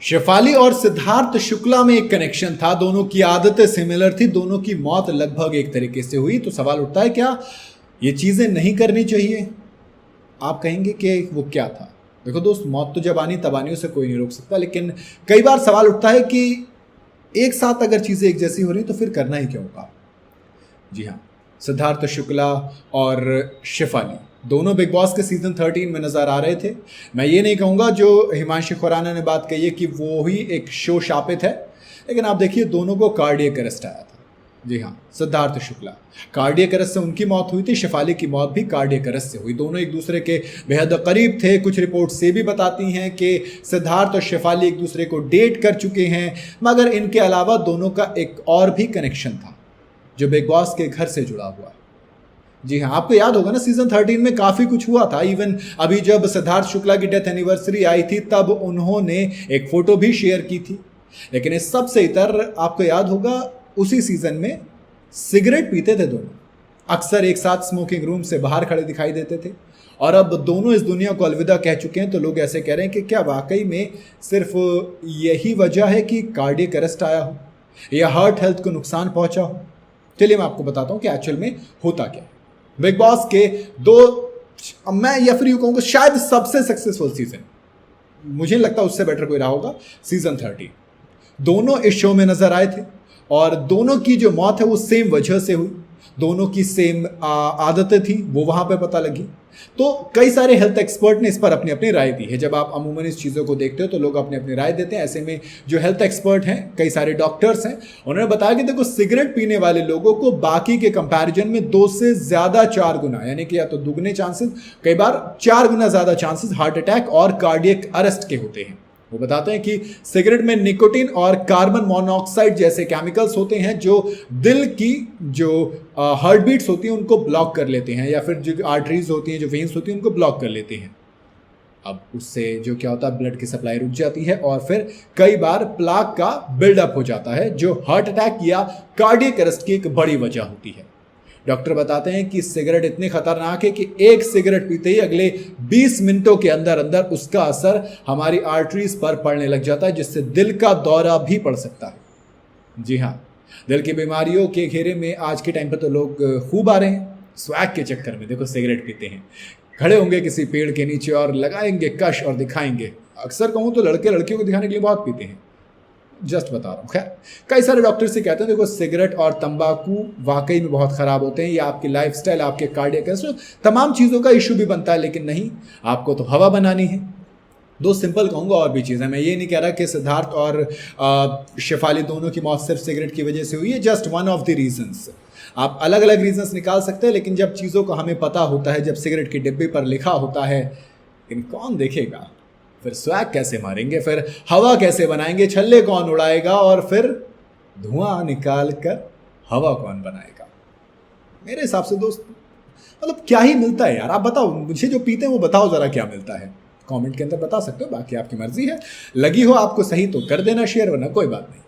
शेफाली और सिद्धार्थ शुक्ला में एक कनेक्शन था, दोनों की आदतें सिमिलर थी, दोनों की मौत लगभग एक तरीके से हुई। तो सवाल उठता है क्या ये चीजें नहीं करनी चाहिए? आप कहेंगे कि वो क्या था? देखो दोस्त, मौत तो जब आनी तब आनी, उसे कोई नहीं रोक सकता, लेकिन कई बार सवाल उठता है कि एक साथ अगर चीजें एक जैसी हो रही तो फिर करना ही क्यों का? जी हाँ, सिद्धार्थ शुक्ला और शेफाली दोनों बिग बॉस के सीजन 13 में नजर आ रहे थे। मैं ये नहीं कहूँगा जो हिमांशु खुराना ने बात कही है कि वो ही एक शो शापित है, लेकिन आप देखिए दोनों को कार्डियक अरेस्ट आया था। जी हाँ, सिद्धार्थ शुक्ला कार्डियक अरेस्ट से उनकी मौत हुई थी, शेफाली की मौत भी कार्डियक अरेस्ट से हुई। दोनों एक दूसरे के बेहद करीब थे। कुछ रिपोर्ट से भी बताती हैं कि सिद्धार्थ और शेफाली एक दूसरे को डेट कर चुके हैं, मगर इनके अलावा दोनों का एक और भी कनेक्शन था जो बिग बॉस के घर से जुड़ा हुआ है। जी हाँ, आपको याद होगा ना, सीजन 13 में काफी कुछ हुआ था। इवन अभी जब सिद्धार्थ शुक्ला की डेथ एनिवर्सरी आई थी तब उन्होंने एक फोटो भी शेयर की थी। लेकिन इस सब से इतर आपको याद होगा उसी सीजन में सिगरेट पीते थे दोनों, अक्सर एक साथ स्मोकिंग रूम से बाहर खड़े दिखाई देते थे। और अब दोनों इस दुनिया को अलविदा कह चुके हैं, तो लोग ऐसे कह रहे हैं कि क्या वाकई में सिर्फ यही वजह है कि कार्डियक अरेस्ट आया हो या हार्ट हेल्थ को नुकसान पहुंचा हो? चलिए मैं आपको बताता हूं कि एक्चुअल में होता क्या है। बिग बॉस के मैं या फिर यूं कहूंगा शायद सबसे सक्सेसफुल सीजन, मुझे लगता है उससे बेटर कोई रहा होगा, सीजन 13। दोनों इस शो में नजर आए थे और दोनों की जो मौत है वो सेम वजह से हुई। दोनों की सेम आदतें थी, वो वहां पे पता लगी। तो कई सारे हेल्थ एक्सपर्ट ने इस पर अपनी अपनी राय दी है। जब आप अमूमन इस चीज़ों को देखते हो तो लोग अपनी अपनी राय देते हैं। ऐसे में जो हेल्थ एक्सपर्ट हैं, कई सारे डॉक्टर्स हैं, उन्होंने बताया कि देखो सिगरेट पीने वाले लोगों को बाकी के कंपैरिजन में 2 से ज़्यादा 4 गुना, यानी कि या तो दुगने चांसेस, कई बार 4 गुना ज़्यादा चांसेस हार्ट अटैक और कार्डियक अरेस्ट के होते हैं। वो बताते हैं कि सिगरेट में निकोटिन और कार्बन मोनोऑक्साइड जैसे केमिकल्स होते हैं जो दिल की जो हार्ट बीट्स होती हैं उनको ब्लॉक कर लेते हैं, या फिर जो आर्टरीज होती हैं, जो वेन्स होती हैं, उनको ब्लॉक कर लेते हैं। अब उससे जो क्या होता है, ब्लड की सप्लाई रुक जाती है और फिर कई बार प्लाक का बिल्डअप हो जाता है, जो हार्ट अटैक या कार्डियक अरेस्ट की एक बड़ी वजह होती है। डॉक्टर बताते हैं कि सिगरेट इतनी खतरनाक है कि एक सिगरेट पीते ही अगले 20 मिनटों के अंदर अंदर उसका असर हमारी आर्टरीज पर पड़ने लग जाता है, जिससे दिल का दौरा भी पड़ सकता है। जी हाँ, दिल की बीमारियों के घेरे में आज के टाइम पर तो लोग खूब आ रहे हैं। स्वैग के चक्कर में देखो सिगरेट पीते हैं, खड़े होंगे किसी पेड़ के नीचे और लगाएंगे कश और दिखाएंगे। अक्सर कहूँ तो लड़के लड़कियों को दिखाने के लिए बहुत पीते हैं, जस्ट बता रहा हूँ। खैर, कई सारे डॉक्टर से कहते हैं देखो सिगरेट और तंबाकू वाकई में बहुत खराब होते हैं, या आपकी लाइफस्टाइल, आपके कार्डियक अरेस्ट, तमाम चीज़ों का इशू भी बनता है। लेकिन नहीं, आपको तो हवा बनानी है। दो सिंपल कहूँगा और भी चीज़ें, मैं ये नहीं कह रहा कि सिद्धार्थ और शेफाली दोनों की मौत सिर्फ सिगरेट की वजह से हुई है, just one of the reasons. आप अलग अलग रीजंस निकाल सकते हैं, लेकिन जब चीज़ों को हमें पता होता है, जब सिगरेट के डिब्बे पर लिखा होता है, इन कौन देखेगा, फिर स्वैग कैसे मारेंगे, फिर हवा कैसे बनाएंगे, छल्ले कौन उड़ाएगा, और फिर धुआं निकाल कर हवा कौन बनाएगा? मेरे हिसाब से दोस्त मतलब क्या ही मिलता है यार? आप बताओ मुझे, जो पीते हैं वो बताओ जरा क्या मिलता है। कमेंट के अंदर बता सकते हो, बाकी आपकी मर्जी है। लगी हो आपको सही तो कर देना शेयर, वरना कोई बात नहीं।